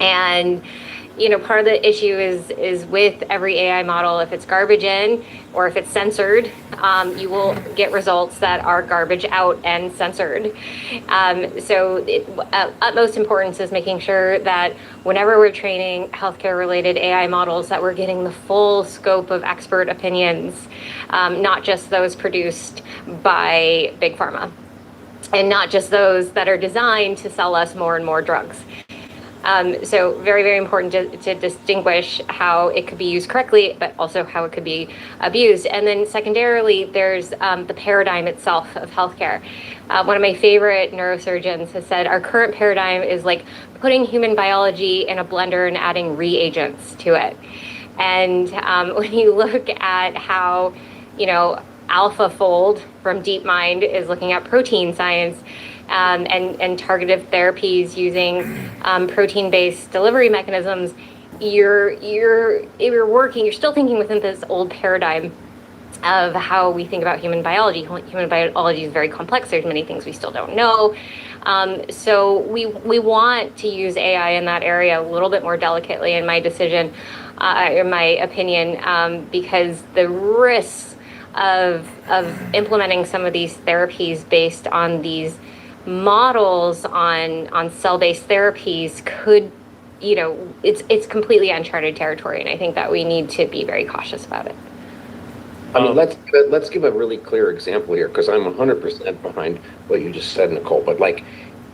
And part of the issue is with every AI model, if it's garbage in or if it's censored, you will get results that are garbage out and censored. So utmost importance is making sure that whenever we're training healthcare-related AI models, that we're getting the full scope of expert opinions, not just those produced by Big Pharma, and not just those that are designed to sell us more and more drugs. So very, very important to distinguish how it could be used correctly, but also how it could be abused. And then secondarily, there's the paradigm itself of healthcare. One of my favorite neurosurgeons has said our current paradigm is like putting human biology in a blender and adding reagents to it. And when you look at how, AlphaFold from DeepMind is looking at protein science, and targeted therapies using protein-based delivery mechanisms, you're still thinking within this old paradigm of how we think about human biology. Human biology is very complex. There's many things we still don't know. So we want to use AI in that area a little bit more delicately, in my opinion, because the risks of implementing some of these therapies based on these models on cell-based therapies could, it's completely uncharted territory, and I think that we need to be very cautious about it. I mean, let's give a really clear example here, because I'm 100% behind what you just said, Nicole. But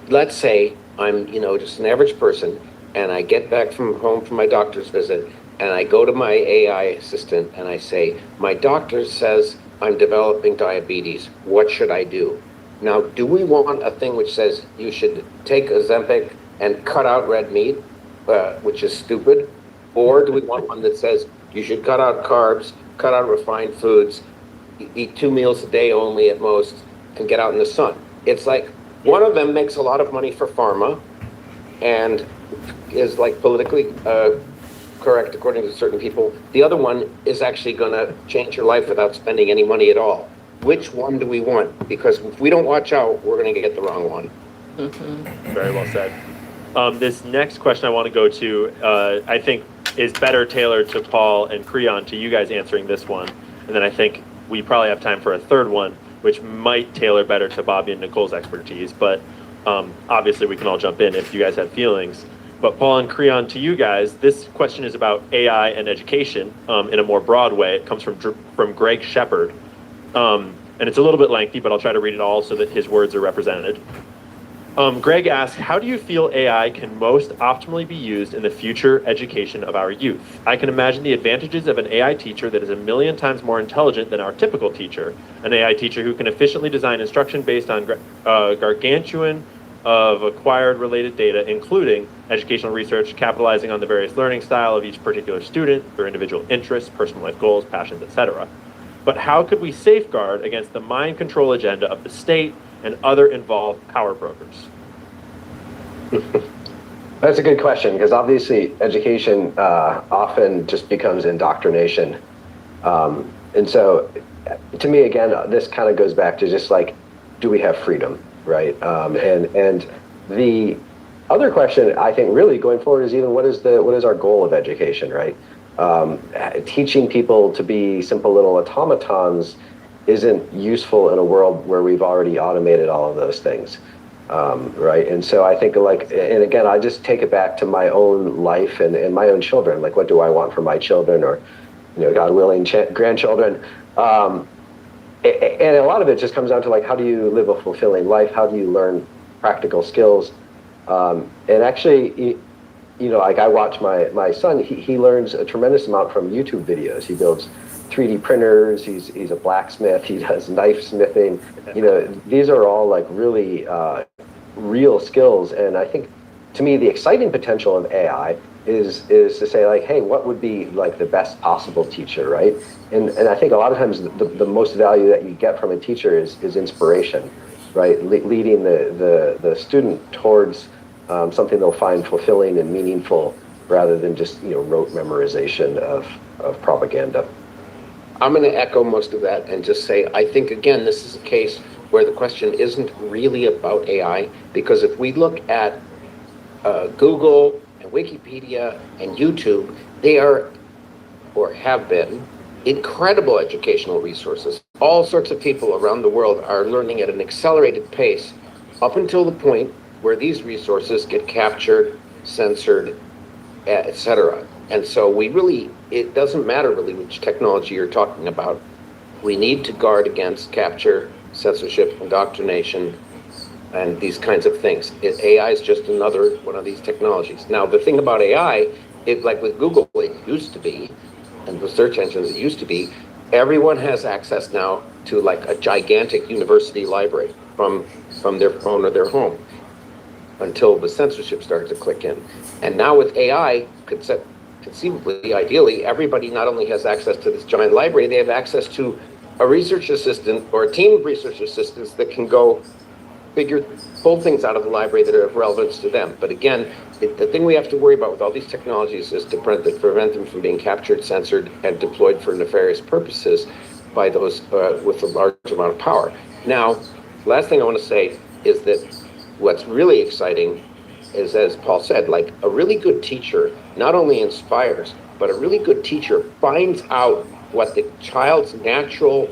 let's say I'm, just an average person, and I get back from home from my doctor's visit, and I go to my AI assistant and I say, my doctor says I'm developing diabetes. What should I do? Now, do we want a thing which says you should take Ozempic and cut out red meat, which is stupid? Or do we want one that says you should cut out carbs, cut out refined foods, eat 2 meals a day only at most, and get out in the sun? It's like one of them makes a lot of money for pharma and is like politically correct according to certain people. The other one is actually going to change your life without spending any money at all. Which one do we want? Because if we don't watch out, we're going to get the wrong one. Mm-hmm. Very well said. This next question I want to go to, I think, is better tailored to Paul and Creon, to you guys answering this one. And then I think we probably have time for a third one, which might tailor better to Bobby and Nicole's expertise. But obviously, we can all jump in if you guys have feelings. But Paul and Creon, to you guys, this question is about AI and education in a more broad way. It comes from Greg Shepard. And it's a little bit lengthy, but I'll try to read it all so that his words are represented. Greg asks, how do you feel AI can most optimally be used in the future education of our youth? I can imagine the advantages of an AI teacher that is 1,000,000 times more intelligent than our typical teacher, an AI teacher who can efficiently design instruction based on gargantuan of acquired related data, including educational research, capitalizing on the various learning style of each particular student, their individual interests, personal life goals, passions, etc. But how could we safeguard against the mind control agenda of the state and other involved power brokers? That's a good question, because obviously education often just becomes indoctrination. And so to me, again, this kind of goes back to just like, do we have freedom, right? And the other question, I think, really going forward is even what is our goal of education, right? Teaching people to be simple little automatons isn't useful in a world where we've already automated all of those things, right? And so I think, like, and again, I just take it back to my own life and my own children. Like, what do I want for my children, or, God willing, grandchildren? And a lot of it just comes down to, like, how do you live a fulfilling life? How do you learn practical skills? And actually, like, I watch my son, he learns a tremendous amount from YouTube videos. He builds 3D printers, he's a blacksmith, he does knife smithing. These are all, like, really real skills. And I think, to me, the exciting potential of AI is to say, like, hey, what would be, like, the best possible teacher, right? And I think a lot of times the most value that you get from a teacher is inspiration, right? Leading the student towards something they'll find fulfilling and meaningful, rather than just rote memorization of propaganda. I'm going to echo most of that and just say, I think, again, this is a case where the question isn't really about AI, because if we look at Google and Wikipedia and YouTube, they are, or have been, incredible educational resources. All sorts of people around the world are learning at an accelerated pace, up until the point where these resources get captured, censored, etc. And so it doesn't matter really which technology you're talking about. We need to guard against capture, censorship, indoctrination, and these kinds of things. AI is just another one of these technologies. Now, the thing about AI, like with Google, it used to be, and the search engines, it used to be, everyone has access now to, like, a gigantic university library from their phone or their home, until the censorship started to click in. And now with AI, conceivably, ideally, everybody not only has access to this giant library, they have access to a research assistant or a team of research assistants that can go pull things out of the library that are of relevance to them. But again, the thing we have to worry about with all these technologies is to prevent them from being captured, censored, and deployed for nefarious purposes by those with a large amount of power. Now, last thing I want to say is that what's really exciting is, as Paul said, like, a really good teacher not only inspires, but a really good teacher finds out what the child's natural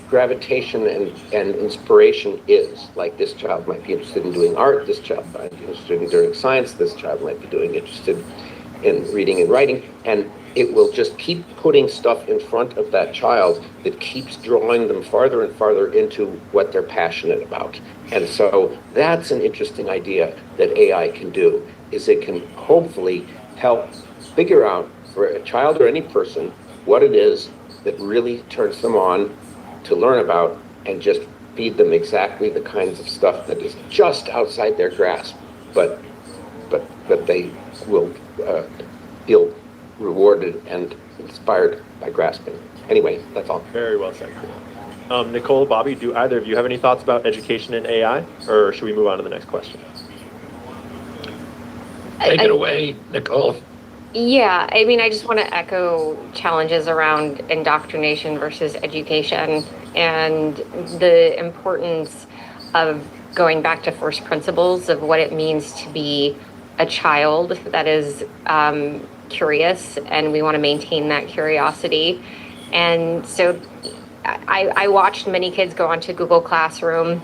gravitation and inspiration is. Like, this child might be interested in doing art, this child might be interested in doing science, this child might be interested in reading and writing, and it will just keep putting stuff in front of that child that keeps drawing them farther and farther into what they're passionate about. And so that's an interesting idea that AI can do, is it can hopefully help figure out for a child or any person what it is that really turns them on to learn about, and just feed them exactly the kinds of stuff that is just outside their grasp, but they will feel rewarded and inspired by grasping. Anyway, that's all. Very well said. Nicole, Bobby, do either of you have any thoughts about education and AI, or should we move on to the next question? Take it away, Nicole. Yeah, I mean, I just want to echo challenges around indoctrination versus education, and the importance of going back to first principles of what it means to be a child that is curious, and we want to maintain that curiosity. And so I watched many kids go onto Google Classroom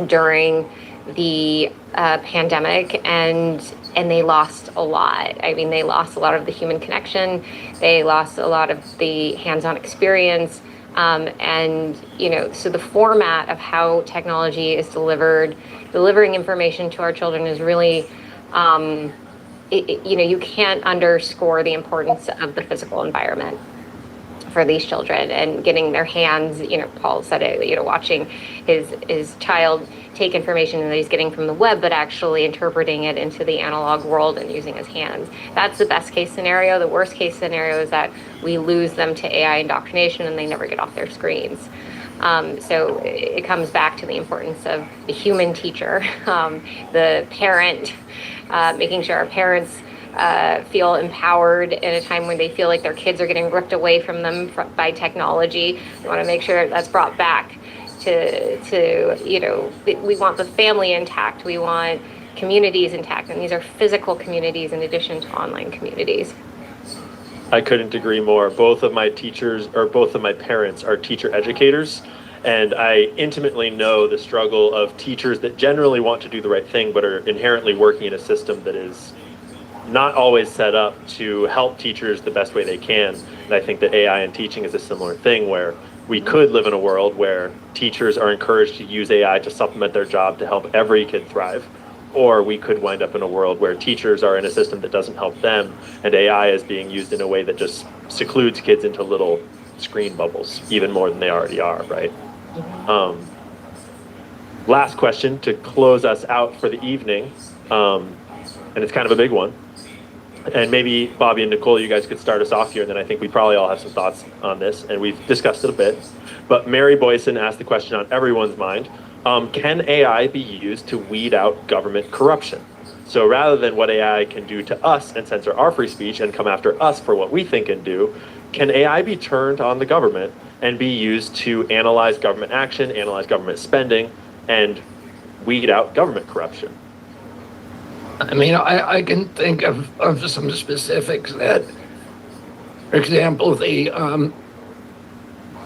during the pandemic, and they lost a lot. I mean, they lost a lot of the human connection. They lost a lot of the hands-on experience. And, so the format of how technology is delivering information to our children is really, you can't underscore the importance of the physical environment for these children, and getting their hands, Paul said it, watching his child take information that he's getting from the web, but actually interpreting it into the analog world and using his hands. That's the best case scenario. The worst case scenario is that we lose them to AI indoctrination and they never get off their screens. So it comes back to the importance of the human teacher, the parent, making sure our parents feel empowered in a time when they feel like their kids are getting ripped away from them by technology. We want to make sure that's brought back to we want the family intact. We want communities intact, and these are physical communities in addition to online communities. I couldn't agree more. Both of my parents are teacher educators, and I intimately know the struggle of teachers that generally want to do the right thing but are inherently working in a system that is not always set up to help teachers the best way they can. And I think that AI and teaching is a similar thing, where we could live in a world where teachers are encouraged to use AI to supplement their job to help every kid thrive. Or we could wind up in a world where teachers are in a system that doesn't help them, and AI is being used in a way that just secludes kids into little screen bubbles, even more than they already are, right? Last question to close us out for the evening, and it's kind of a big one. And maybe Bobby and Nicole, you guys could start us off here, and then I think we probably all have some thoughts on this, and we've discussed it a bit. But Mary Boyson asked the question on everyone's mind. Can AI be used to weed out government corruption? So rather than what AI can do to us and censor our free speech and come after us for what we think and do, can AI be turned on the government and be used to analyze government action, analyze government spending, and weed out government corruption? I mean, I can think of some specifics that, for example, the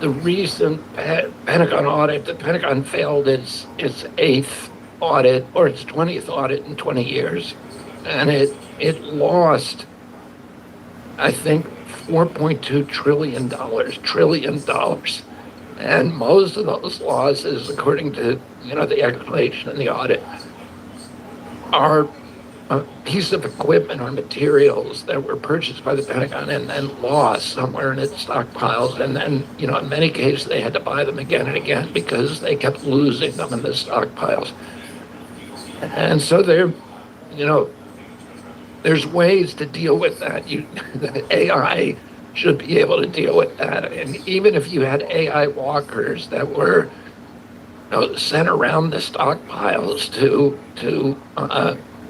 recent Pentagon audit, the Pentagon failed its 8th audit or its 20th audit in 20 years. And it lost, I think, $4.2 trillion. And most of those losses, according to, the explanation in the audit, are a piece of equipment or materials that were purchased by the Pentagon and then lost somewhere in its stockpiles. And then, in many cases, they had to buy them again and again because they kept losing them in the stockpiles. And so there's ways to deal with that. The AI should be able to deal with that. And even if you had AI walkers that were sent around the stockpiles to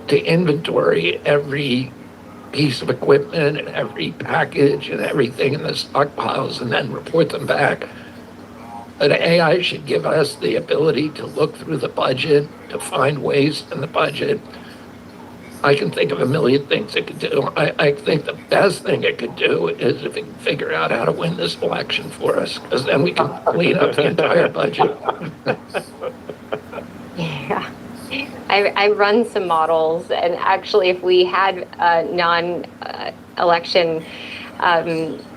inventory every piece of equipment and every package and everything in the stockpiles and then report them back. But AI should give us the ability to look through the budget, to find waste in the budget. I can think of a million things it could do. I think the best thing it could do is if it can figure out how to win this election for us, because then we can clean up the entire budget. Yeah. I run some models, and actually, if we had non-election,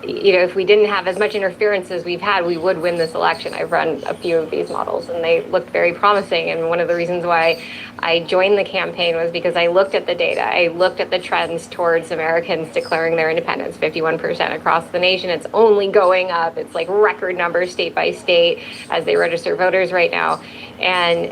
if we didn't have as much interference as we've had, we would win this election. I've run a few of these models, and they looked very promising. And one of the reasons why I joined the campaign was because I looked at the data. I looked at the trends towards Americans declaring their independence, 51% across the nation. It's only going up. It's like record numbers state by state as they register voters right now. And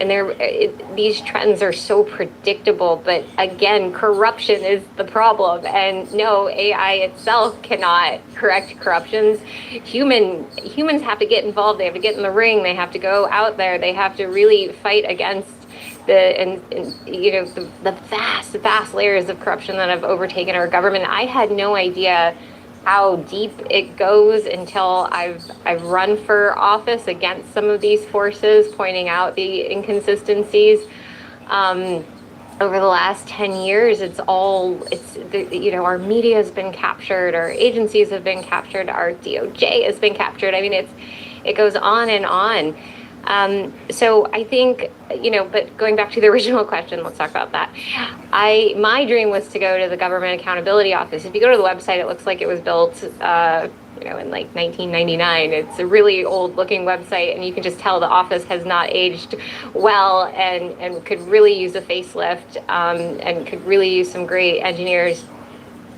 these trends are so predictable, but again, corruption is the problem. And no, AI itself cannot correct corruptions. Humans have to get involved. They have to get in the ring. They have to go out there. They have to really fight against the vast layers of corruption that have overtaken our government. I had no idea how deep it goes until I've run for office against some of these forces, pointing out the inconsistencies. Over the last 10 years, our media has been captured, our agencies have been captured, our DOJ has been captured. I mean, it goes on and on. So I think, but going back to the original question, let's talk about that. My dream was to go to the Government Accountability Office. If you go to the website, it looks like it was built, in like 1999. It's a really old looking website, and you can just tell the office has not aged well and could really use a facelift, and could really use some great engineers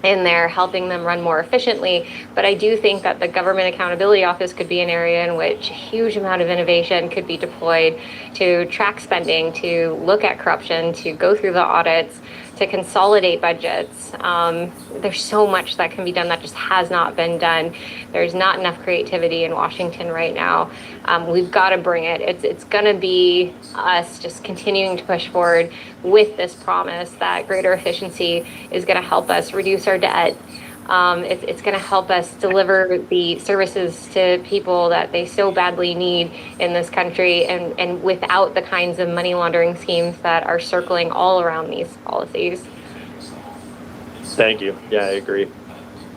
in there helping them run more efficiently. But I do think that the Government Accountability Office could be an area in which a huge amount of innovation could be deployed to track spending, to look at corruption, to go through the audits, to consolidate budgets. There's so much that can be done that just has not been done. There's not enough creativity in Washington right now. We've got to bring it. It's going to be us just continuing to push forward with this promise that greater efficiency is going to help us reduce our debt, It's going to help us deliver the services to people that they so badly need in this country, and without the kinds of money laundering schemes that are circling all around these policies. Thank you. Yeah, I agree.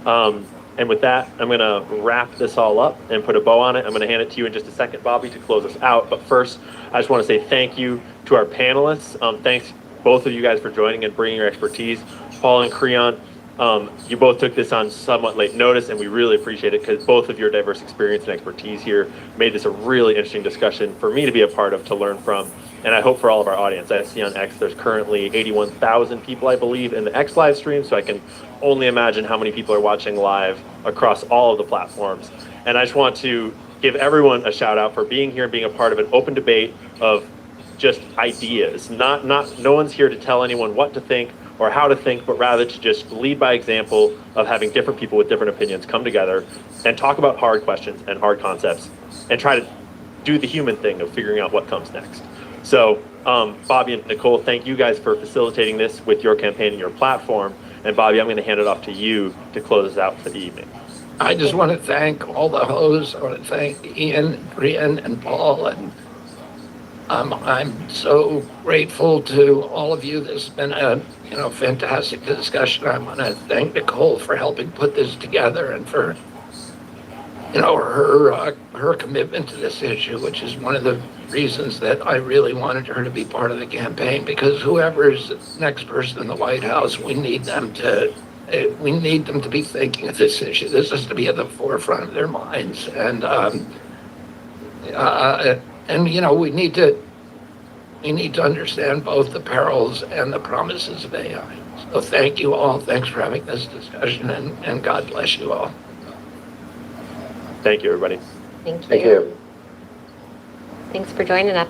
And with that, I'm going to wrap this all up and put a bow on it. I'm going to hand it to you in just a second, Bobby, to close us out. But first, I just want to say thank you to our panelists. Thanks, both of you guys, for joining and bringing your expertise. Paul and Creon, you both took this on somewhat late notice, and we really appreciate it because both of your diverse experience and expertise here made this a really interesting discussion for me to be a part of, to learn from. And I hope for all of our audience. I see on X there's currently 81,000 people, I believe, in the X live stream, so I can only imagine how many people are watching live across all of the platforms. And I just want to give everyone a shout out for being here and being a part of an open debate of just ideas. No one's here to tell anyone what to think or how to think, but rather to just lead by example of having different people with different opinions come together and talk about hard questions and hard concepts and try to do the human thing of figuring out what comes next. So, Bobby and Nicole, thank you guys for facilitating this with your campaign and your platform. And Bobby, I'm going to hand it off to you to close us out for the evening. I just want to thank all the hosts. I want to thank Ian, Brian, and Paul. And I'm so grateful to all of you. This has been a fantastic discussion. I want to thank Nicole for helping put this together and for her commitment to this issue, which is one of the reasons that I really wanted her to be part of the campaign, because whoever's the next person in the White House, we need them to be thinking of this issue. This has to be at the forefront of their minds, and we need to understand both the perils and the promises of AI. So thank you all. Thanks for having this discussion, and God bless you all. Thank you, everybody. Thank you. Thank you. Thanks for joining us.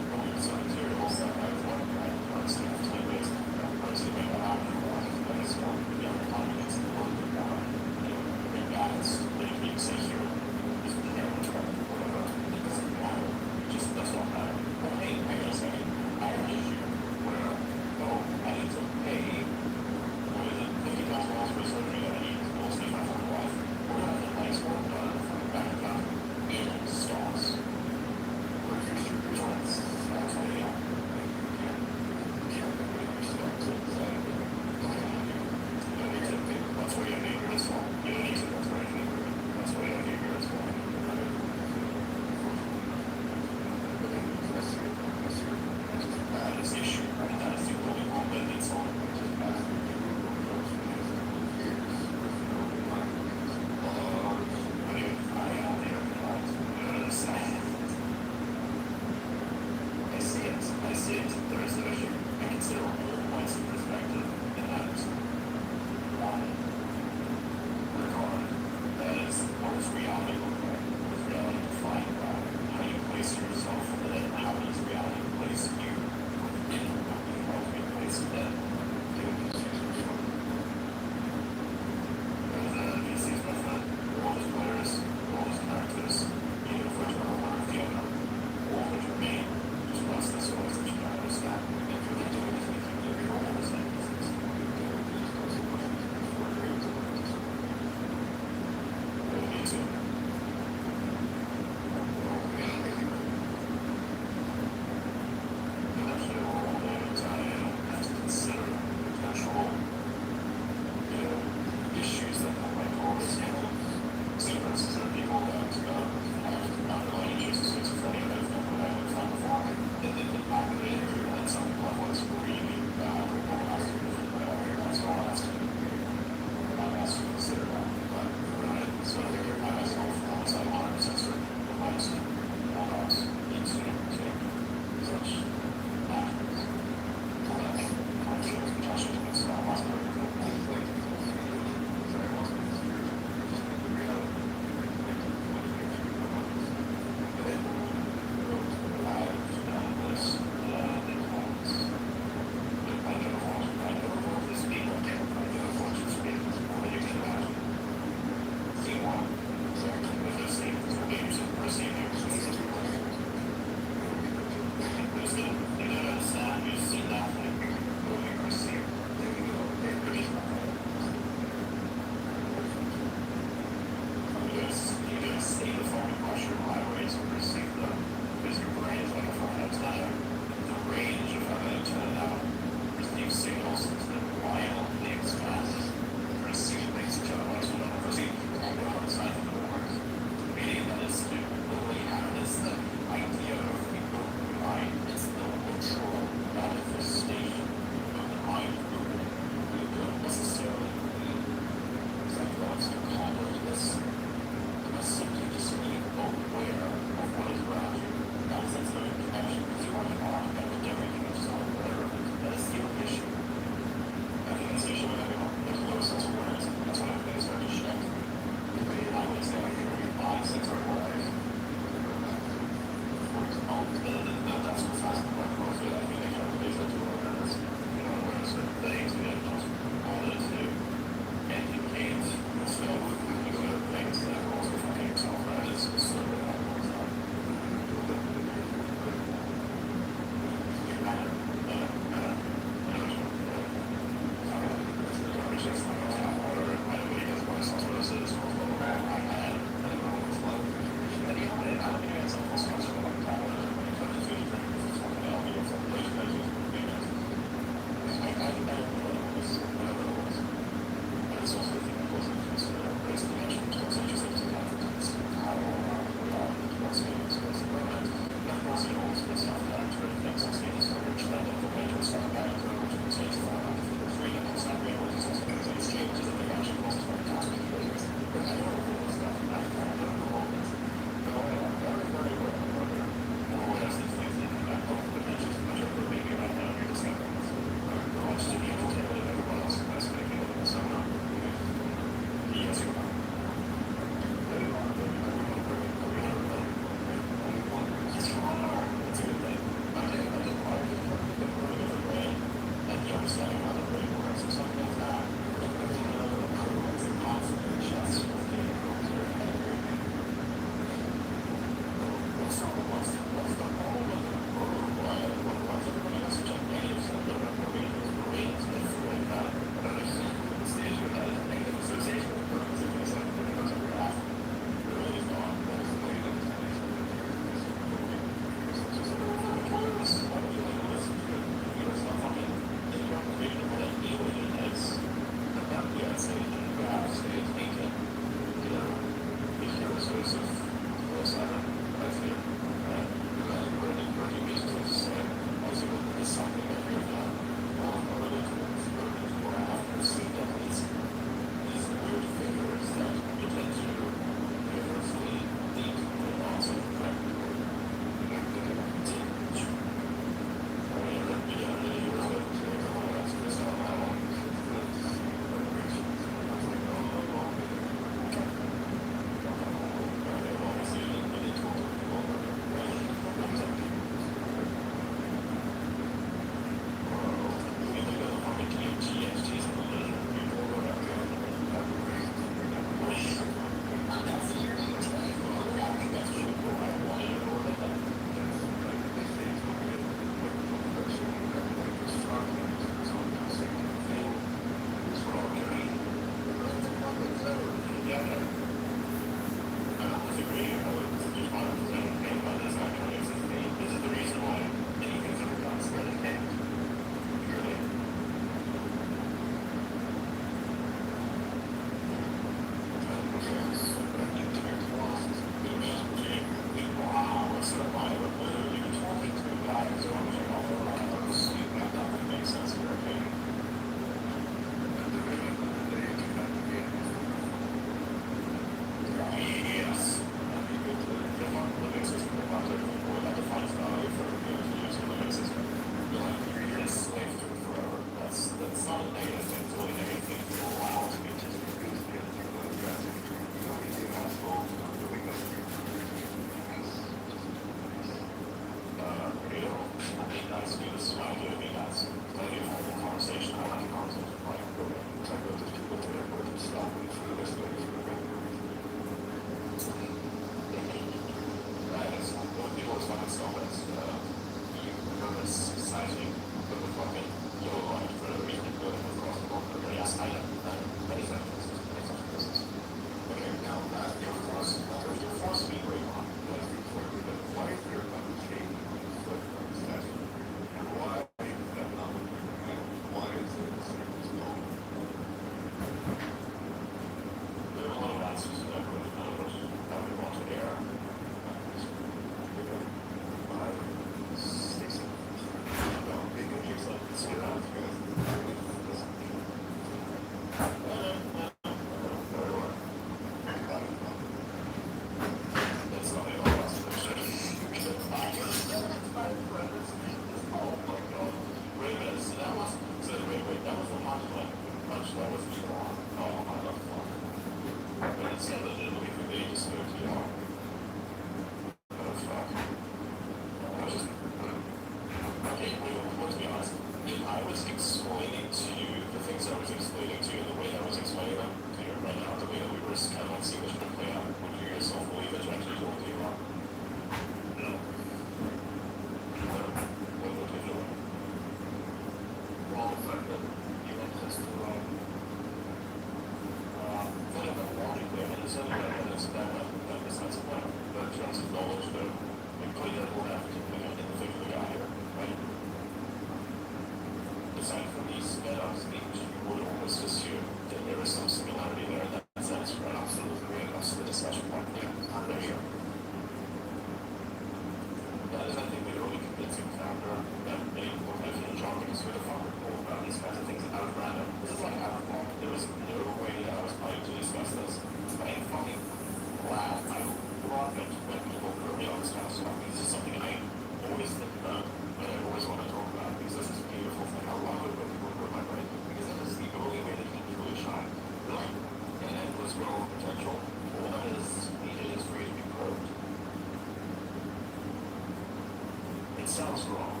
sounds wrong.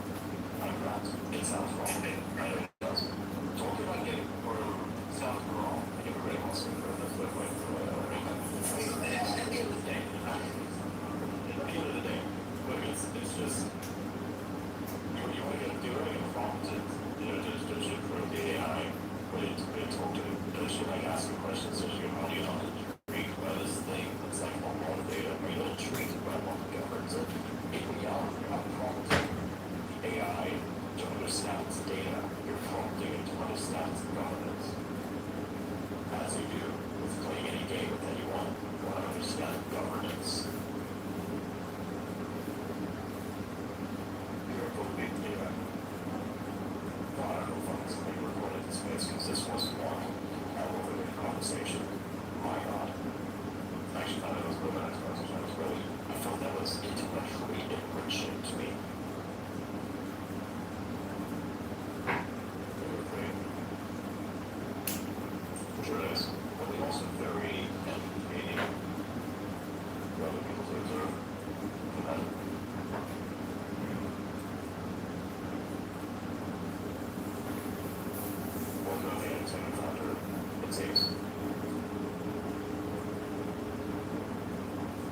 I'm not. It sounds wrong. I know it does. Talking about getting sounds wrong. Everybody wants to go the flip way through it. At the end of the day, look, it's just, you want to do anything wrong to, to improve the AI, but it's talk to, don't you like asking questions, so you how do you not intrigued by this thing that's like a lot of data, are you not intrigued by what the governs it? In reality, you're not prompting the AI to understand its data, you're prompting it to understand its governance. As you do with playing any game with anyone, you want to understand governance. You're a big data. I don't know if I'm going to be recorded in space because this wasn't one elevated conversation. My God. I actually thought it was really nice conversation. I felt that was intellectually enriching to me. Sure is. But we also very entertaining for other people to observe. Well, no, the entertainment factor it takes.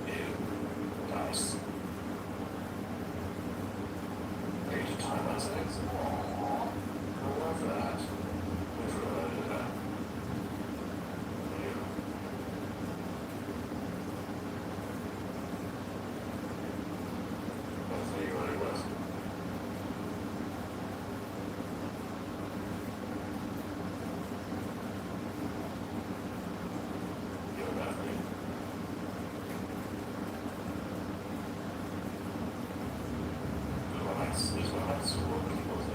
Ew. Nice. Ready to time on things? I love that. Thanks for letting that. I'll tell you what it was. You're Bethany. There's one high school where people's,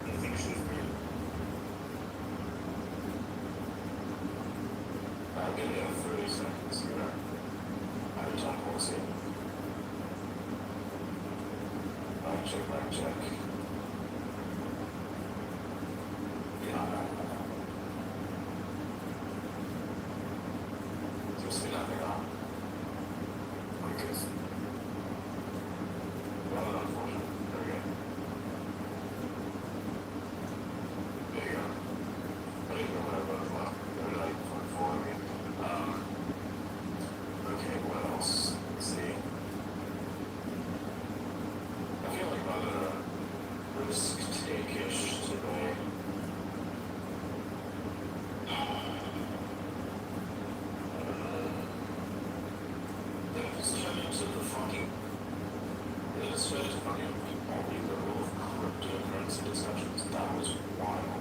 I think she's weird. I'll give you 30 seconds here. I have a time policy. Mic check, mic check. Yeah. Seriously, nothing on. Because, well, unfortunate. There we go. There you go. I didn't know what I wrote left. They're like for me. Okay, what else? Let's see. I feel like I'm risk-take-ish today. Let's turn into the fucking... Let's turn into fucking only the rule of cryptocurrency discussions. That was wild.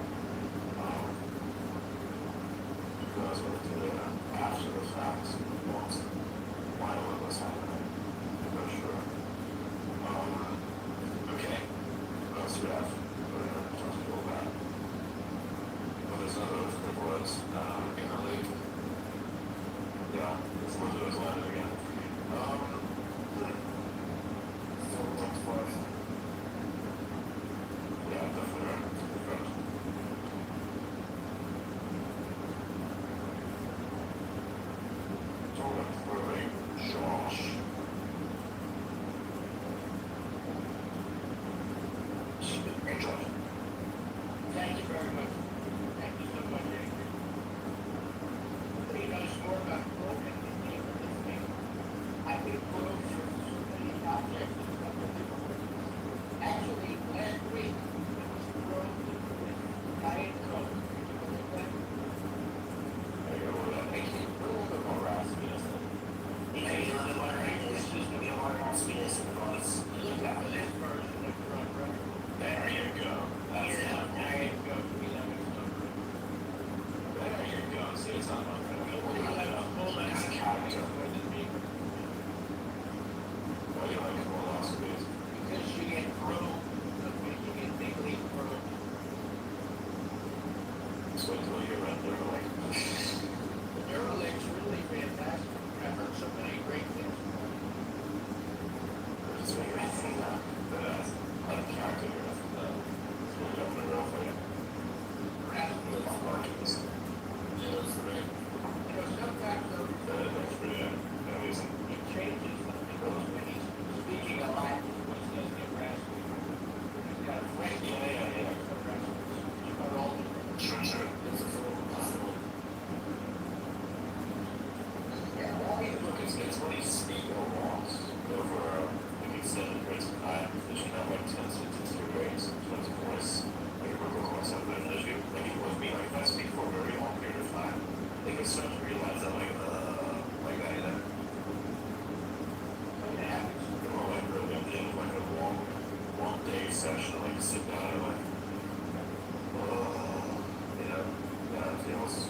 Because what to do after the fact, what, while it was happening. I'm not sure. Okay. What else do we have? What are we going to talk to people about? Well, there's another quick words. In the league. Yeah, let's look at those letters again. So what's first? Yeah, definitely right. Correct. Josh. Angel start to realize that like that like really at the end of like a long day session, like sit down and like, yeah, it feels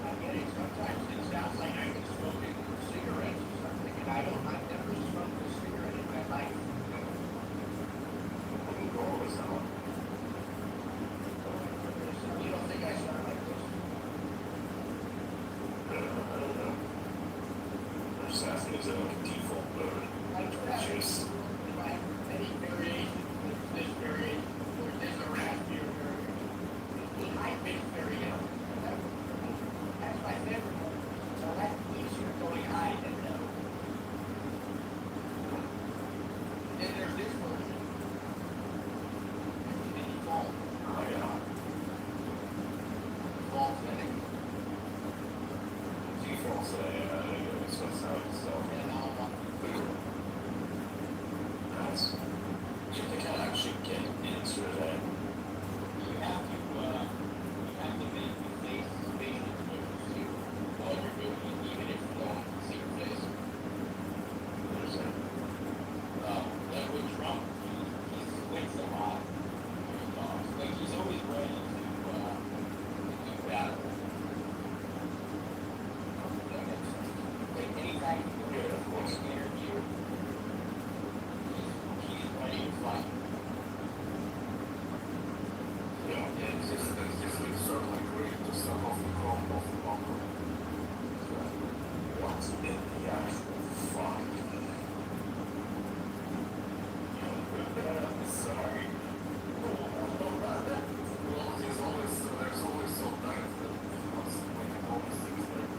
I get it. Sometimes it sounds like I've been smoking cigarettes or something, and I've never smoked a cigarette in my life. So you don't think I sound like this? I don't know. I'm just asking, is it like a default mode? Like Juice. if I have any variation, there's this variation, there's a raspberry variation. The high-pitched variation. That's my favorite one. So that means you're going high and low. Then there's this version. And default. Oh, yeah. Default setting. Default setting, I think it makes sense out, so. And all of Nice. You think I'll actually get into that? you have to make the face facial expressions while you're doing it, even if you don't see your face. Like with Trump, he squints a lot. Like he's always ready to do battle. Like anytime you do a voice interview, he's ready to fight. Yeah, it's just like sort of like reading the stuff off the bunker. What's in the actual fuck? Sorry. Well, there's always so nice that like all these things like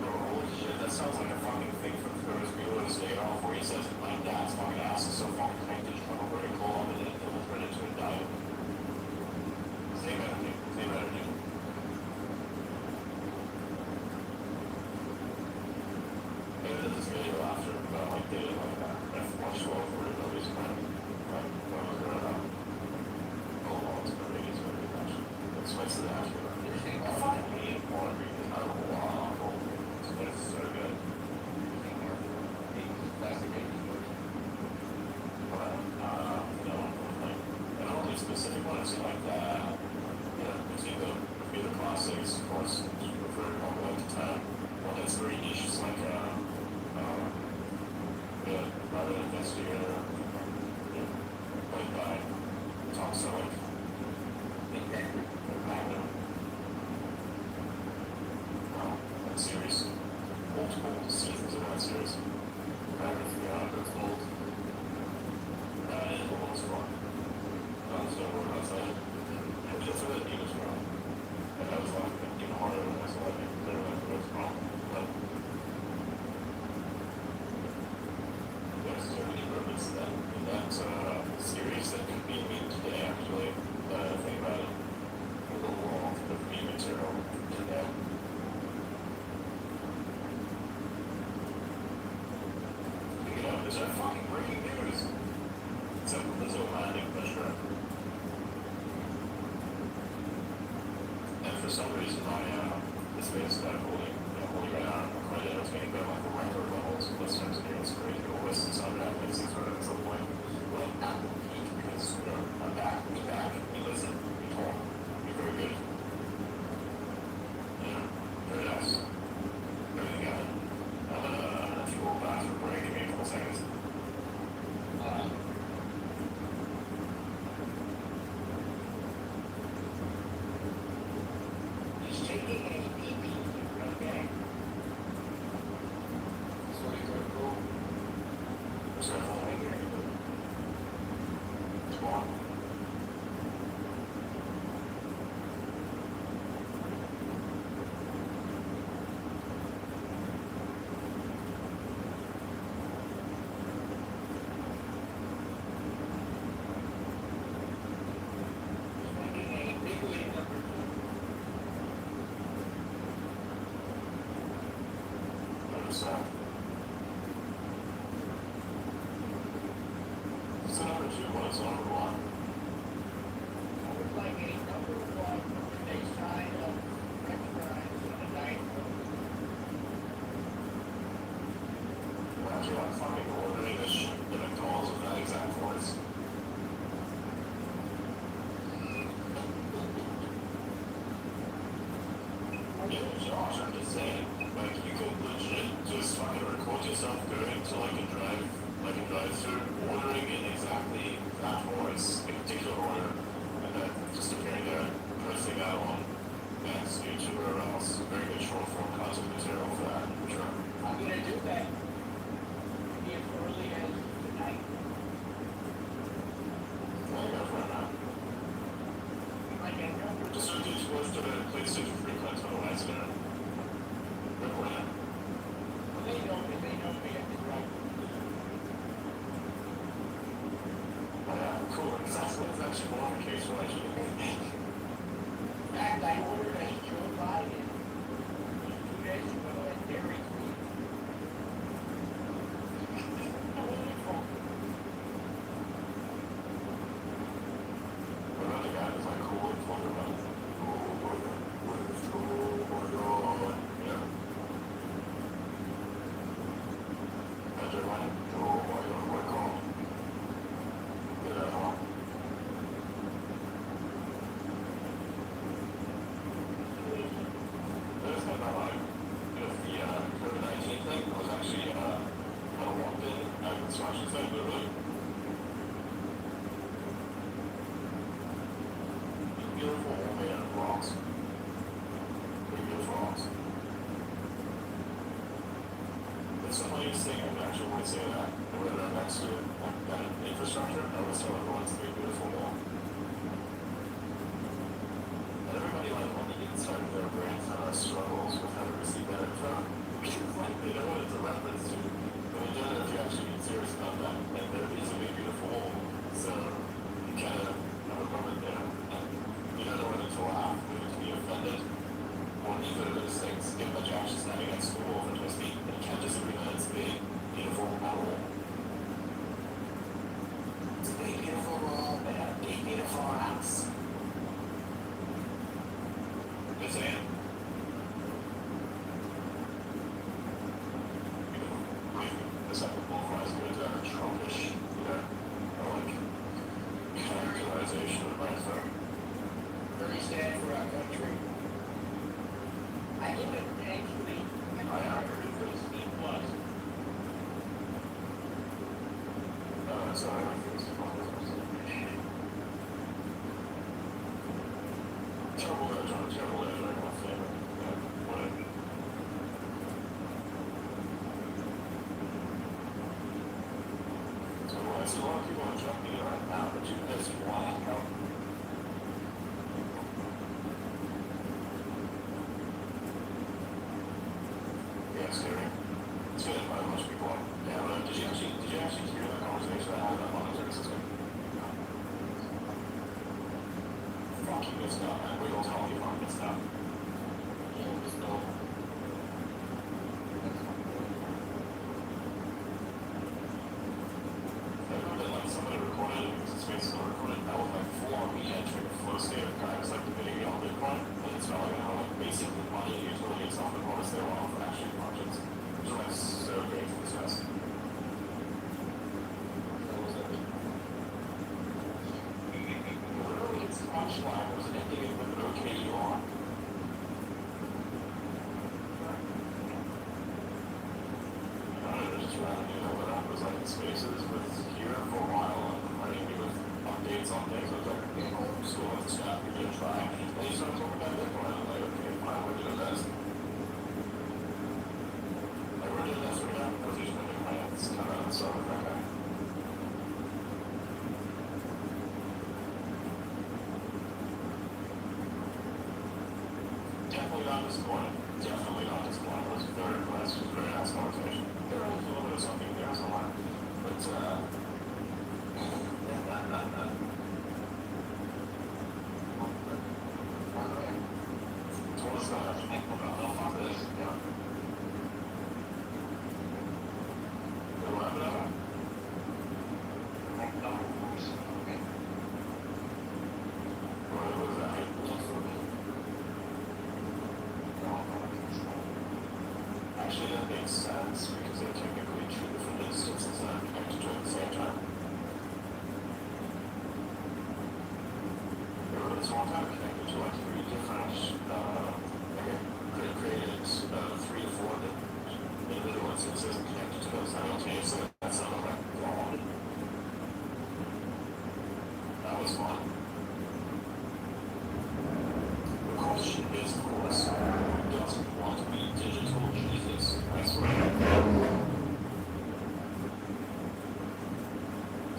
holy shit, that sounds like a fucking thing from Ferris Bueller's Day Off, where he says, my dad's fucking ass is so fucking tight that you have a vertical on it and it will turn into a diamond. Same energy. And then this video after, like, did it like that F1 show where nobody's kind of, like, well, it's gonna be very much. It's nice to ask you about this. I fucking hate porn because I don't know why. It's so good. Classic 80s version. But, like, and all these specific ones like that, it's either classics, of course, you prefer to all the time. One that's very niche is like, the private investigator, played by Tom Selleck. That series, multiple seasons of that series. I haven't figured out if it's old. And the one was wrong. So we're not saying. And just so that he was wrong. And I was like, even harder when I saw it. They're like, what's wrong? But there's so many moments that in that series that could be made today, actually. Think about it. The wall of meme material today. Is that fucking breaking news? Except for the Zoom landing, but sure. And for some reason, the space that I'm holding right now, I was getting like a record levels of listeners, and it's crazy. We'll listen to some of that, like 600 at some point. Like, Apple Peak, because, I'm back, we listen, we talk, we're very good. Very nice. Everything got it. If you hold back for a break, give me a couple seconds. He's taking a PP here, okay? So he's going to go. Sorry, Right here. your points on one. I would like a number one with a side of french fries and a diet coke. Imagine like fucking ordering this shit at McDonald's with that exact voice. Yeah, Josh, I'm just saying, like, you could legit just fucking record yourself going to like a drive-through, ordering in exactly that voice, a particular order, and then just appearing there, posting that on next YouTube or else. Very good short form content material for that, for sure. I'm gonna do that. Maybe as early as tonight. There you go, for now. Like a number. Just so these was to the PlayStation 3 cuts on the last minute. Record it. Well, they know me at the right. Yeah, cool. That's actually more of a case where I should In fact, I ordered a Joe Biden 2 days ago at Dairy Queen. Wonderful. Another guy was like, cool and talking about, oh my god. Yeah. Imagine like, oh my god. Get that off. There's that like, the COVID-19 thing was actually, I walked in at the construction site, literally. Beautiful woman made out of rocks. Pretty beautiful rocks. If somebody is saying an actual would say that, or whether next to that infrastructure, I would tell everyone it's a big beautiful wall. And everybody like on the inside of their brain kind of struggles with how to receive that info. Because like they know what it's a reference to. But in general, if you actually get serious about that, like there is a big beautiful wall. So you kind of have a moment there. You don't know whether to laugh, whether to be offended, or neither of those things. Given that Josh is standing next to a wall and just and you can't disagree that it's big, beautiful wall. It's a big, beautiful wall, they have a big, beautiful house. Just saying. The second ball flies with Trumpish, like characterization of myself. Very sad for our country. I give it actually, I am. C plus. Sorry, I think it's terrible edge, right? My favorite. Yeah, whatever. So I see a lot of people are jumping in right now, but you guys want to help. Yeah, scary. It's getting by a bunch of people. Yeah, but did you actually hear that conversation I had about monetary system? Fuck you, it's not, man. We don't tell you fuck it's not. Yeah, it's no. I remember like somebody recorded it because it's basically recorded that was like full on me entering a flow state of kind of like debating on Bitcoin. And it's not like how like basically money usually is off the bonus they want for actually projects. Which is like so great to discuss. That was it. Literally its punchline was ending it with an okay you are. Just randomly what up was like Spaces was here for a while and providing me with updates on things. I was like, okay, cool, school with stuff, you're gonna try. And he started talking about Bitcoin. I'm like, okay, fine, we're doing this. Like, we're doing this, we're gonna have a position in Bitcoin. It's kind of so that guy. Definitely not disappointed. Definitely not disappointed. I was very impressed. It was a very nice conversation. There was a little bit of something there somewhere. But, told us not to think about fuck this, yeah. We'll wrap it up.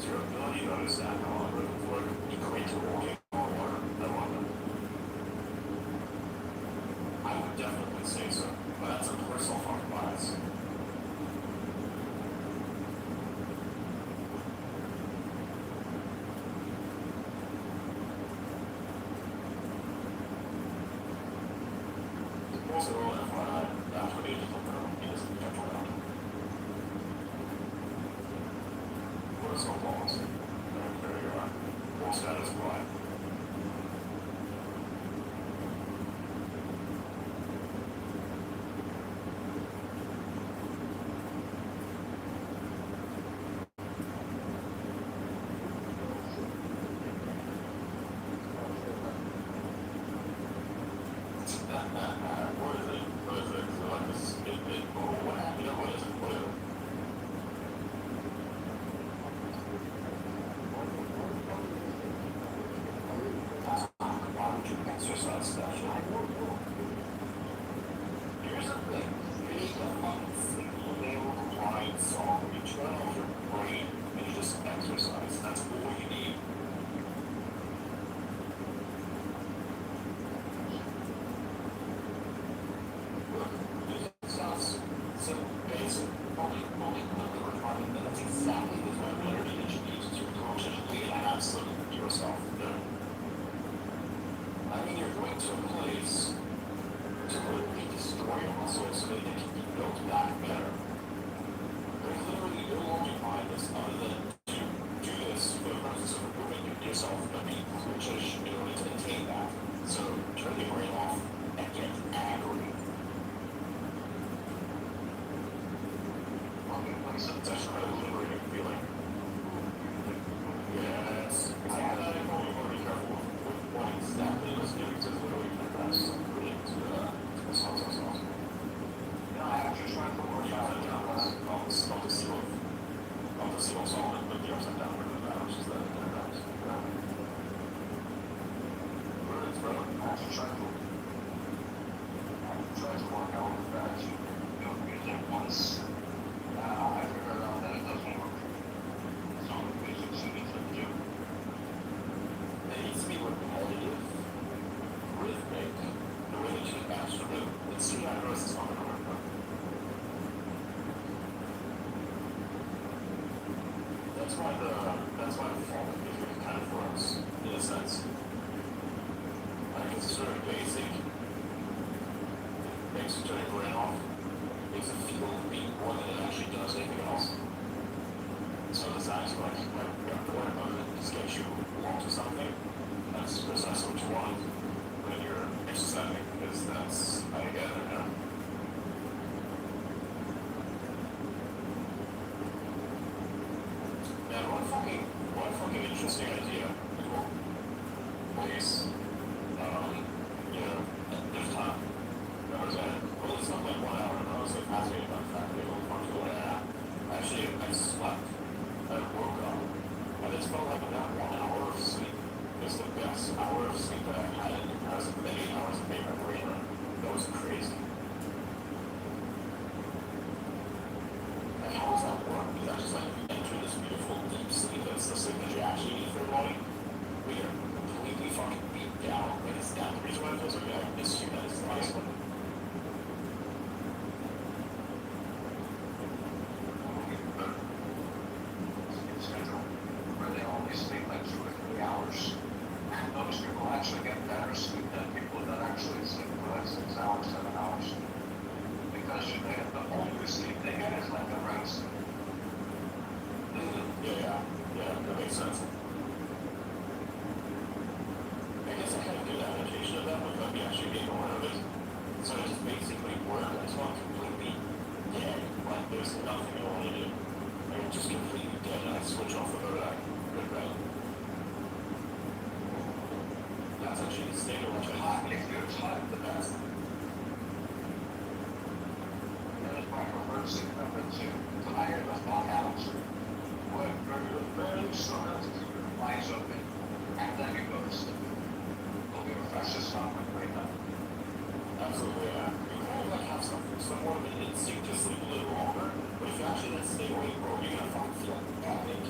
your ability to understand how algorithms work equate to walking on water? I wonder. I would definitely say so, but that's a personal fucking bias. Also, FYI, that's what digital term is control. Personal policy. There you are. Or status quo. What is it? What is it? So like this, what happened? What is it? What is it? Why would you exercise that? Here's the thing. You need a fucking single nail blind song. You turn off your brain and you just exercise. That's all you need. Look, it sounds so basic. Only requirement that that's exactly the kind of energy that you need to consciously and absolutely yourself. I mean, you're going to a place to literally destroy your muscles so that they can be built back better. There's literally no logic behind this other than to do this for the purpose of improving yourself and be brutish in order to attain that. So turn your brain off and get angry. Like some such a liberating feeling. Yes. I have that info. You want to be careful with what exactly was doing to literally compress really to the sauce. No, I actually tried to work out I'll just see what's on it, but the upside down with the balance is that it comes. Words, bro. I actually tried to work out with that. You know, use it once. I figured out that it doesn't work. So basically, you need to do. It needs to be repetitive, rhythmic, the way that you master it. Let's see how it goes. It's not going to work. That's why the falling is really kind of works, in a sense. Like it's sort of basic. Makes you turn your brain off. Makes it feel the beat more than it actually does anything else. So this actually like the point of it just gets you onto something. That's precisely what you want when you're exercising, because that's how you get it, you know? Man, what a fucking interesting idea. Please. You know, there's time. I was at, well, it's not like 1 hour, and I was like fascinated about the fact that it was functional and a half. Actually, I slept. I woke up. And it's felt like that 1 hour of sleep is the best hour of sleep that I've had in comparison to the 8 hours of paper brain run. That was crazy. Like, how does that work? Is that just like you enter this beautiful deep sleep that's the sleep that you actually need for your body? We are completely fucking beat down. Like, is that the reason why it feels like I miss you? That is the nice one. Schedule where they only sleep like 2 or 3 hours. And those people actually get better sleep than people that actually sleep for like 6 hours, 7 hours. Because the only sleep they get is like the REM sleep. Yeah, that makes sense. I guess I kind of do the adaptation of that without me actually being aware of it. So I just basically work until I'm completely dead. Like there's nothing I want to do. I'm just completely dead and I switch off the mode. Good right. That's actually the state of which I have. If you're tired, the best. There's my emergency number 2. Tired of fuck out. When you're very strong to keep your eyes open, and then you go to sleep. It'll be refreshed as well when you wake up. Absolutely, yeah. You kind of like have somewhat of an instinct to sleep a little longer, but if you actually let stay awake, bro, you're gonna fucking feel epic.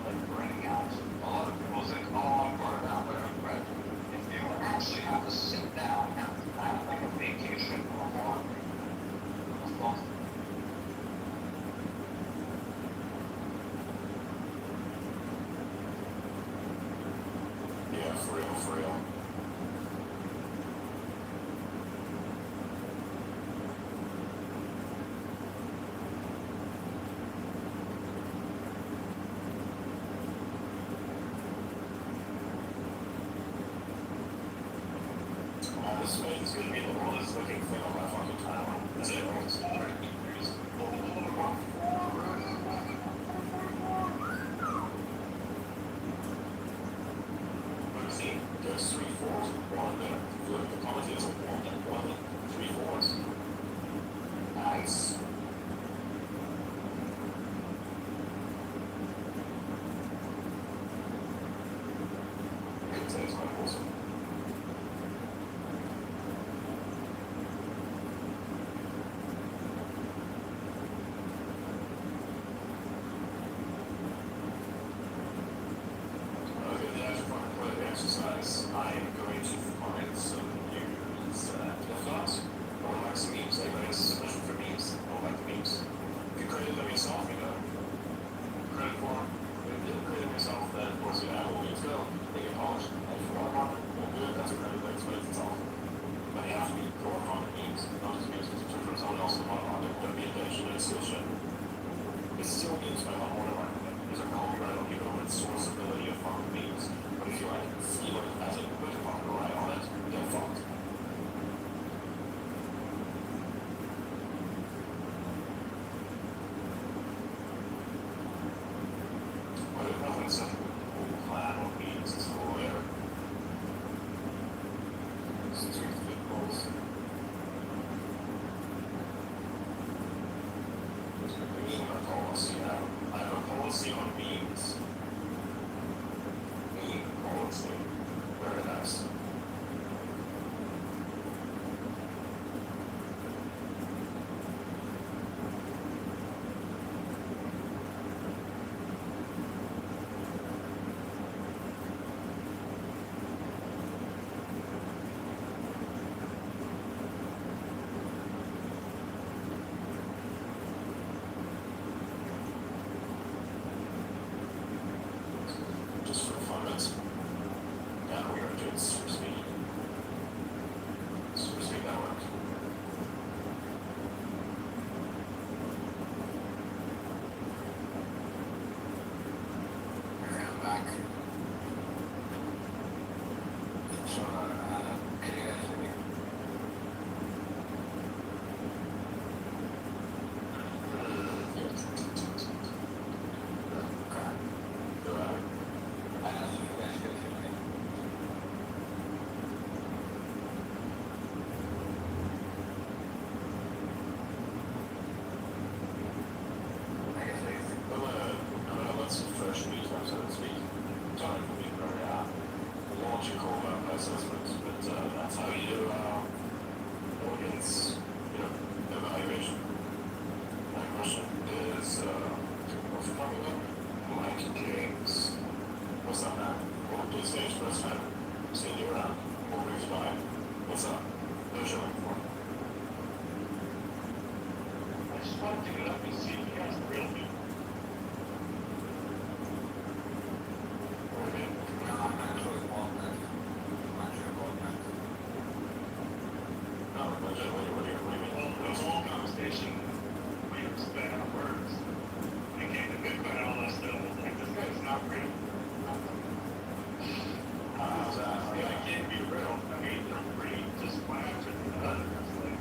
like renting out. A lot of people think, oh, I'm burned out, whatever, but if you actually have to sit down and have like a vacation or a holiday, it's awesome. Yeah, for real, for real. This way is going to be the oldest looking thing on my fucking timeline. Is it everyone's see, there's 3 4s, 1 there. If you look at the comments, there's a 1 and 1, 3 4s. Nice. I can say it's quite awesome. Exercise, I am going to find some news if not, I would like some memes. Anybody has a submission for memes? I would like the memes. If you created them yourself, you know, credit for them. If you didn't create them yourself, then of course you have all memes go. They get polished. And if you want one, well good, that's a credit that explains itself. But you have to be core content memes, not just memes because you from someone else in one content. Don't be intention and still shit. It's still memes by not watermark. There's a copyright on people with sourceability of fucking memes. But if you like steal it as a put a copyright on it, get fucked. But if nothing such a cool plan on memes, it's cool there. It's 2 footballs. A policy now. I have a policy on memes. Meme policy. Very nice. Just for fun, that's now we are doing super speed. Super speed network. Okay, I'm back. So, can you guys hear me? Okay. Go ahead. I know you guys can hear me. I guess I'm gonna let some fresh news out, so to speak. Sorry for being very logical about my assessments, but that's how you do audience, evaluation. My question is, what's your topic up? Mike Games. What's up, man? Welcome to the stage, first time. Seeing you around. What brings you by? What's up? No showing for. I just wanted to get up and see if you guys are real people. Okay. No, I'm actually Waltman. I'm actually Waltman. No, but what do you mean? Well, the whole conversation, we spent our words. It came to Bitcoin and all that stuff. I was like, this guy's not real. I can't be real. I mean, they're pretty just flash and others. Like,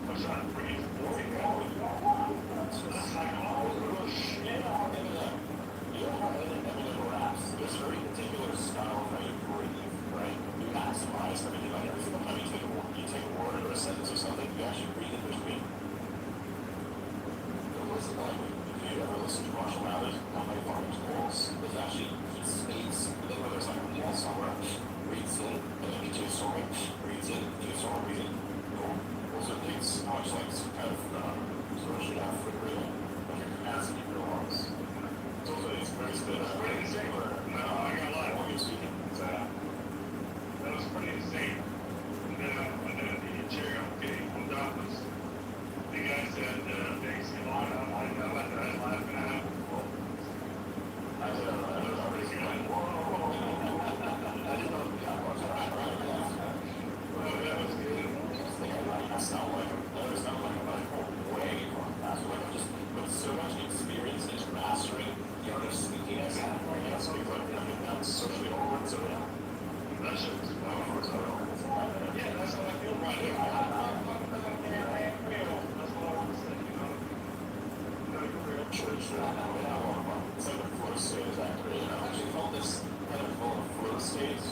I'm trying to bring it forward. So that's like all the rules sure I know we have one of them. It's like a flow state is accurate. And I've actually felt this kind of flow states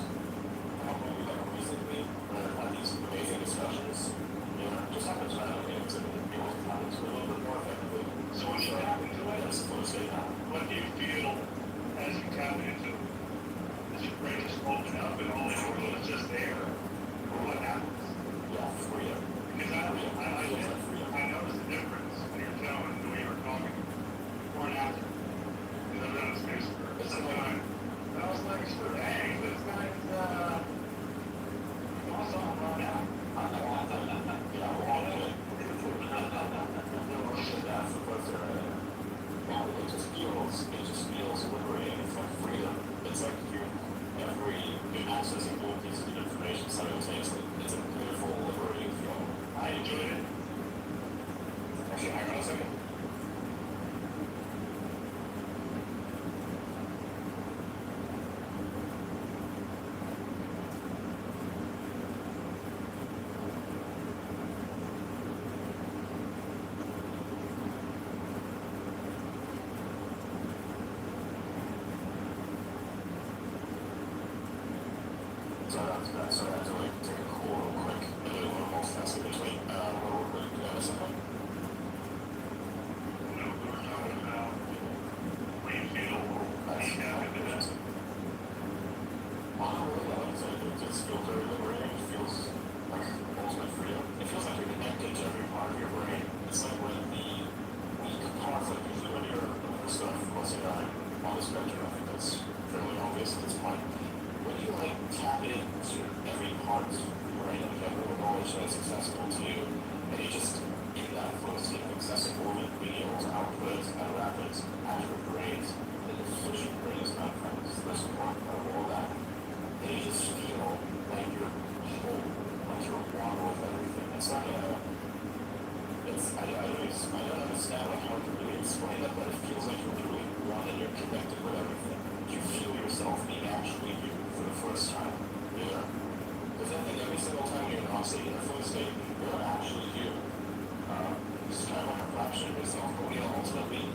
maybe like recently, where I've had these amazing discussions. You know, just happens randomly and it's able to tap into it a little bit more effectively. So when you tap into it, That's flow state now. what do you feel as you tap into it? Does your brain just open up and all the world is just there? Or what happens? Yeah, freedom. Because I noticed the difference when you're telling the way you were talking before and after. Because I've done this space for some time. And I was like, sure, dang, this guy's, also on out. Yeah, we're all good. That's the flow state right there. Yeah, it just feels liberating. It's like freedom. It's like you're accessing both pieces of information simultaneously. It's a beautiful, liberating feeling. I enjoyed it. Actually, hang on a second. So I have to like take a call real quick. I do a little multitasking between real quick. Something. We were talking about what you feel when you tap into this. Really, like I said, it just feels very liberating. It feels like ultimate freedom. It feels like you're connected to every part of your brain. It's like when the weak parts, like usually when you're stuff, let's say on the spectrum, I think that's fairly obvious at this point. When you like tap into every part, right, of every knowledge that's accessible to you, and you just in that flow state of excessive movement, being able to output at rapid, accurate grades, and the efficient grades, not friends, there's a part of all that. And you just feel like you're whole, like you're one with everything. It's like I don't understand like how to really explain it, but it feels like you're literally one and you're connected with everything. You feel yourself being actually you for the first time. Yeah. Because I think every single time you're not in a flow state, you're not actually you. It's kind of like a fraction of yourself, but we are ultimately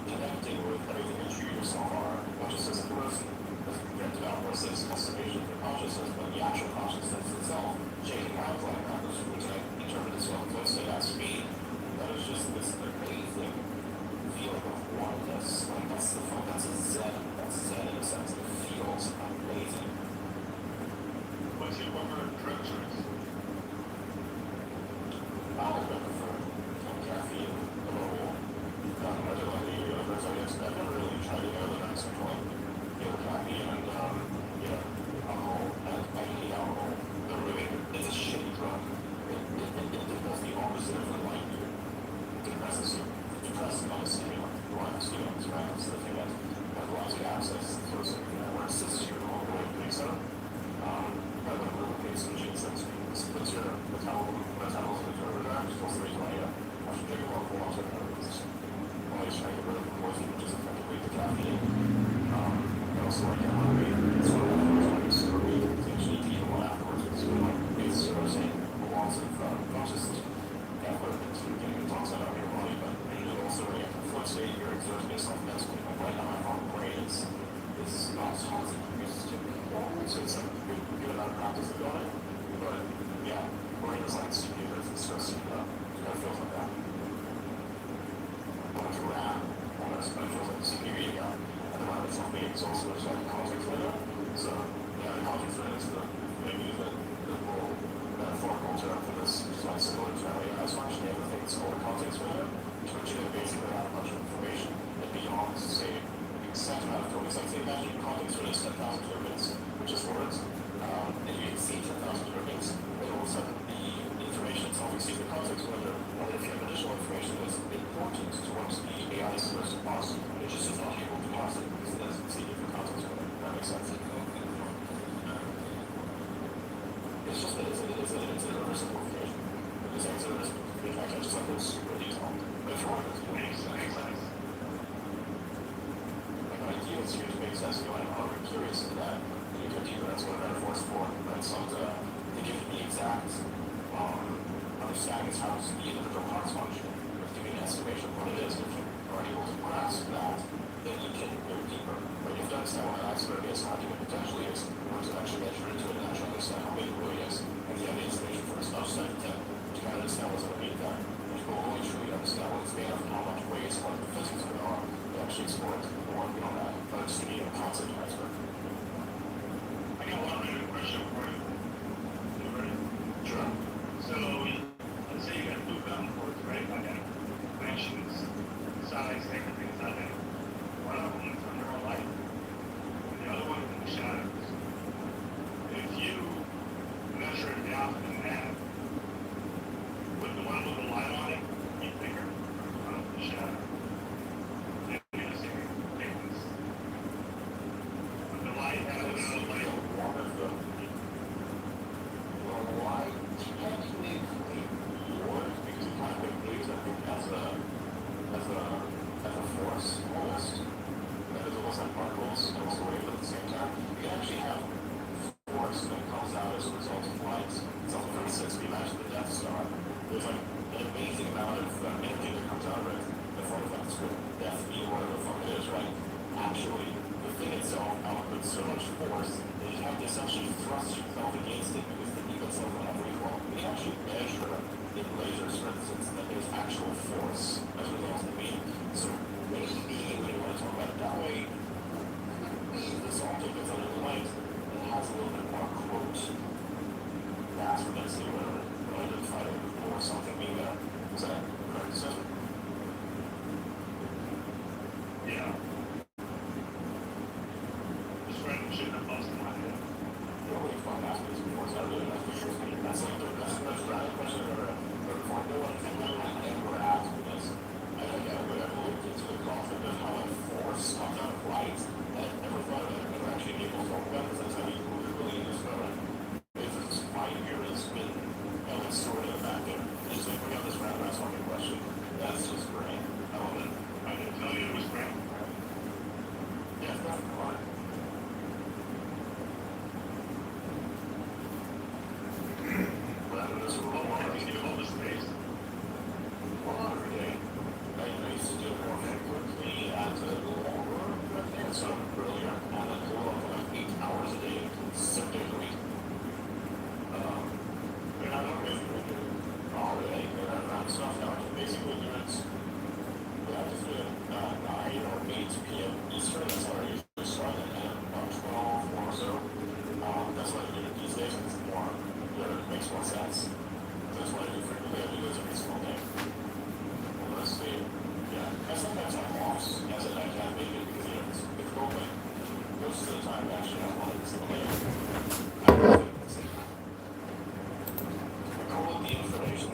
connecting with everything that you yourself are, not just as a person, as projected outwards as estimation of your consciousness, but the actual consciousness itself. Shaking hands like that, which I interpret as well flow state as me. That is just this amazing feeling of oneness. Like that's the fun, that's zen in a sense. It feels amazing. What's your favorite drug choice? I would prefer caffeine a little. I don't like the universe, I guess. I've never really tried to go to the next point. Caffeine and alcohol. I hate alcohol. It's a shitty drug. It does the opposite of like depresses you. Depresses on the stimulant. You want to stimulants, right? It's the thing that allows you access to sort of, where it assists you along the way to doing so. Rather than little case of genes that puts your metabolism into overdrive, which is also the reason why I should drink a lot of water. It's always trying to get rid of the poison, which is effectively the caffeine. I also like hungry. It's one of the things when you're super weak, you actually eat a lot afterwards. It's sort of like it's sort of saying lots of consciousness effort into getting the toxin out of your body, but you're also when you're in the flow state, you're exerting yourself mentally. Like right now, my whole brain is not as hot as it used to be. So it's like good amount of practice to go on it. But yeah, brain is like super, it's so super up. It kind of feels like that. Like RAM, almost, but it feels like CPU you got. And the RAM itself being also like a context window. So yeah, the context window is maybe the whole metaphorical term for this, which is like similar to AI function. The other thing it's called a context window, which you basically have a bunch of information that beyond, say, set amount of tokens. Like say imagine your context window is 10,000 tokens, which is words, and you exceed 10,000 tokens, then all of a sudden the information itself exceeds the context window. And if you have additional information that's important towards the AI is supposed to pass, it just is not able to pass it because it doesn't exceed the context window. That makes sense. It's just that it's an oversimplification. It's an oversimplification. I can't just like go super detailed. But if you want to, it makes sense. Ideas here to make sense of it. I'm curious into that. You can do that's what a metaphor is for. But it's not to give you the exact understanding is how the individual parts function. But give you an estimation of what it is. If you are able to grasp why technically would, because it kind of agrees, I think, as a force, almost. Because it looks like particles and also waves at the same time. You can actually have force that comes out as a result of light. Something for instance, if you imagine the Death Star, there's like an amazing amount of energy that comes out of it. The form of like sort of death, whatever the fuck it is, right? Actually, the thing itself outputs so much force that you have to essentially thrust yourself against it because the ego itself will have recoil. We can actually measure in lasers, for instance, that there's actual force as a result of the beam. So maybe when you want to talk about it that way, this object that's under the light that has a little bit more quote mass or density, whatever, identified or something being there. Is that correct assessment? Yeah. Just random shit that pops in my head. Nobody fucking asked me this before, so I really like this. That's like that's the most random question I've ever thought. No one ever asked me this. I think I would ever looked into the concept of how like force comes out of light. I never thought of it. I never actually gave myself that because that's how you literally discover it. If it's 5 years been it's stored in the back there. Just like bring out this random ass fucking question. That's just great. I love it. I didn't tell you it was random. Yeah, it's not fun. Randomness will Oh, I think you hold the space. well, every day. I used to do it more frequently and longer, and so earlier, and then go up like 8 hours a day, 7 days a week. And I don't really do it all day, and I'm stuff now. I can basically do it. Yeah, I just do it 9 or 8 p.m. Eastern. That's how I usually start it, and about 12 or so. That's what I do these days. It's more, it makes more sense. That's what I do frequently. I do those every single day. Let's see. Yeah. And sometimes I'm off as I can't make it because it's open. Most of the time, actually, I'm on every single day. I call it the information.